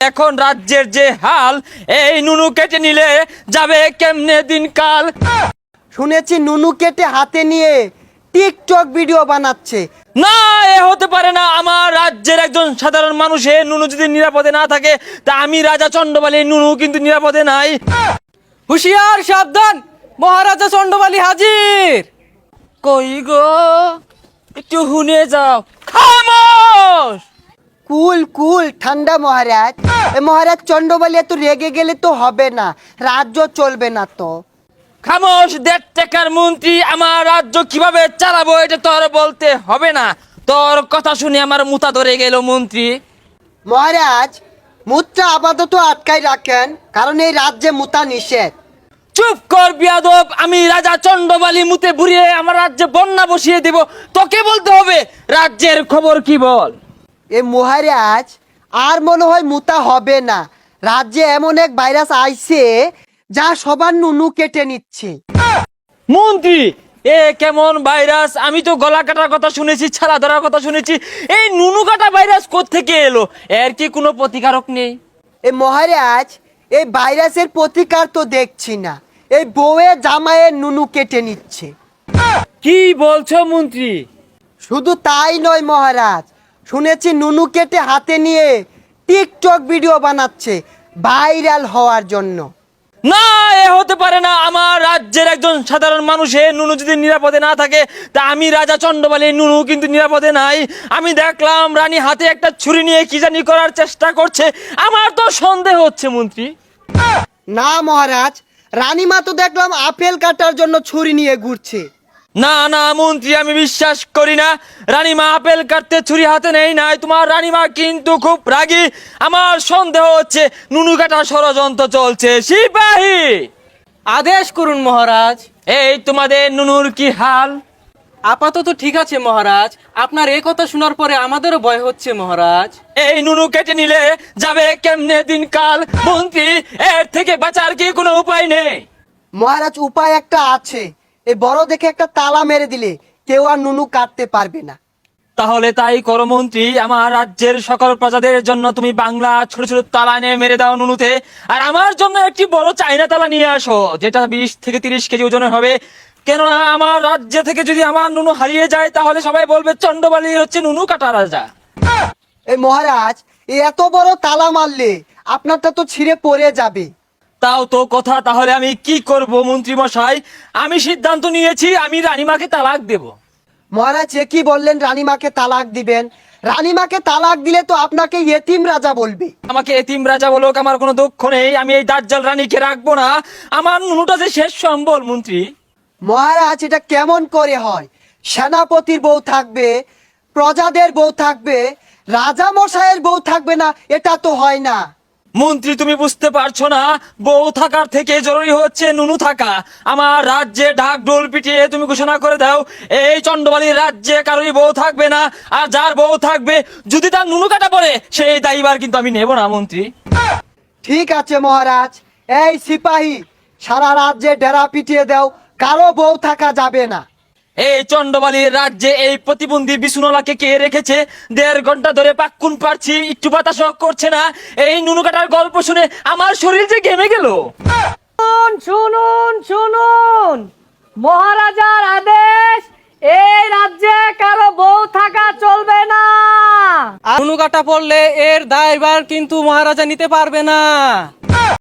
এখন রাজ্যের যে হাল, এই নুনু কেটে নিলে যাবে কেমনে দিনকাল। শুনেছি নুনু কেটে হাতে নিয়ে টিকটক ভিডিও বানাচ্ছে। না, এ হতে পারে না। আমার রাজ্যের একজন সাধারণ মানুষ, এ নুনু যদি নিরাপদে না থাকে, তা আমি রাজা চন্ডবালী, নুনু কিন্তু নিরাপদে নাই। হুঁশিয়ার, সাবধান, মহারাজা চন্ডবালী হাজির। কই গো, একটু হুনে যাও। খামোশ। কুল কুল ঠান্ডা মহারাজ। এ মহারাজ চন্ডবালী এত রেগে গেলে তো হবে না, রাজ্য চলবে না তো। খামোশ, 1.5 টাকার মন্ত্রী, আমার রাজ্য কিভাবে চালাবো এটা তোর বলতে হবে না। তোর কথা শুনে আমার মুতা ধরে গেল মন্ত্রী। মহারাজ মুদ্রা আপাতত আটকাই রাখেন, কারণ এই রাজ্যে মুতা নিষেধ। চুপ কর বিয়াদব, আমি রাজা চন্ডবালী মুতে বুড়িয়ে আমার রাজ্যে বন্যা বসিয়ে দেব। তোকে বলতে হবে রাজ্যের খবর কি বল। এ মহারাজ আর মনে হয় মুতা হবে না, রাজ্যে এমন এক ভাইরাস আইছে যা সবার নুনু কেটে নিচ্ছে। মন্ত্রী, এ কেমন ভাইরাস? আমি তো গলা কাটার কথা শুনেছি, ছালা ধরার কথা শুনেছি, এই নুনু কাটা ভাইরাস কোত্থেকে এলো? এর কি কোনো প্রতিকারক নেই? এ মহারাজ এই ভাইরাসের প্রতিকার তো দেখছি না, এই বউয়ে জামাইয়ের নুনু কেটে নিচ্ছে। কি বলছো মন্ত্রী? শুধু তাই নয় মহারাজ, শুনেছি নুনু কেটে হাতে নিয়ে টিকটক ভিডিও বানাচ্ছে ভাইরাল হওয়ার জন্য। না, এ হতে পারে না। আমার রাজ্যের একজন সাধারণ মানুষ, এ নুনু যদি নিরাপদে না থাকে, তা আমি রাজা চন্ডবালী, নুনু কিন্তু নিরাপদে নাই। আমি দেখলাম রানী হাতে একটা ছুরি নিয়ে কি জানি করার চেষ্টা করছে। আমার তো সন্দেহ হচ্ছে মন্ত্রী। না মহারাজ, রানীমা তো দেখলাম আপেল কাটার জন্য ছুরি নিয়ে ঘুরছে। না না মন্ত্রী, আমি বিশ্বাস করি না। রানীমা আপেল কাটতে ছুরি হাতে নেই নাই। তোমার রানীমা কিন্তু খুব রাগী। আমার সন্দেহ হচ্ছে নুনু কাটা ষড়যন্ত্র চলছে। সিপাহী, আদেশ করুন মহারাজ। এই তোমাদের নুনুর কি হাল? আপাতত ঠিক আছে মহারাজ, আপনার এই কথা শোনার পরে আমাদেরও ভয় হচ্ছে মহারাজ। এই নুনু কেটে নিলে যাবে কেমনে দিনকাল। মন্ত্রী, এর থেকে বাঁচার কি কোনো উপায় নেই? মহারাজ উপায় একটা আছে, এই বড় দেখে একটা তালা মেরে দিলে কেউ আর নুনু কাটতে পারবে না। তাহলে তাই করো মন্ত্রী। আমার রাজ্যের সকল প্রজাদের জন্য তুমি বাংলা ছোট ছোট তালা এনে মেরে দাও নুনুতে, আর আমার জন্য একটি বড় চাইনা তালা নিয়ে আসো, যেটা 20 থেকে 30 কেজি ওজনের হবে। কেননা আমার রাজ্য থেকে যদি আমার নুনু হারিয়ে যায়, তাহলে সবাই বলবে চন্ডবালী হচ্ছে নুনু কাটা রাজা। এই মহারাজ এই এত বড় তালা মারলে আপনারটা তো ছিঁড়ে পড়ে যাবে। তাও তো কথা। তাহলে আমি কি করব মন্ত্রী মশাই? আমি সিদ্ধান্ত নিয়েছি, আমি রানীমাকে তালাক দেব। মহারাজ এ কি বললেন, রানীমাকে তালাক দিবেন? রানীমাকে তালাক দিলে তো আপনাকে ইয়েতিম রাজা বলবে। আমাকে এতিম রাজা বলুক, আমার কোনো দুঃখ নেই। আমি এই দাজ্জাল রানীকে রাখবো না। আমার নুনুটা যে শেষ সম্বল মন্ত্রী। মহারাজ এটা কেমন করে হয়? সেনাপতির বউ থাকবে, প্রজাদের বউ থাকবে, রাজা মশাইয়ের বউ থাকবে না, এটা তো হয় না। মন্ত্রী, তুমি বুঝতে পারছো না, বউ থাকার থেকে জরুরি হচ্ছে নুনু থাকা। আমার রাজ্যে ঢাক ঢোল পিটিয়ে তুমি ঘোষণা করে দাও, এই চন্ডবালীর রাজ্যে কারোরই বউ থাকবে না। আর যার বউ থাকবে, যদি তার নুনু কাটা পড়ে, সেই দায়ীবার কিন্তু আমি নেব না মন্ত্রী। ঠিক আছে মহারাজ, এই সিপাহী সারা রাজ্যে ডেরা পিটিয়ে দাও, কারো বউ থাকা যাবে না। এই চন্ডবালীর রাজ্যে এই প্রতিবন্ধী বিছুনলাকে কে রেখেছে? 1.5 ঘন্টা ধরে পাক্কুন পারছি, একটু বাতাসও করছে না। এই নুনু কাটার গল্প শুনে আমার শরীর যে ঘেমে গেল। শুনুন শুনুন, মহারাজার আদেশ, এই রাজ্যে কারো বউ থাকা চলবে না। আর নুনু কাটা পড়লে এর দায়ভার কিন্তু মহারাজা নিতে পারবে না।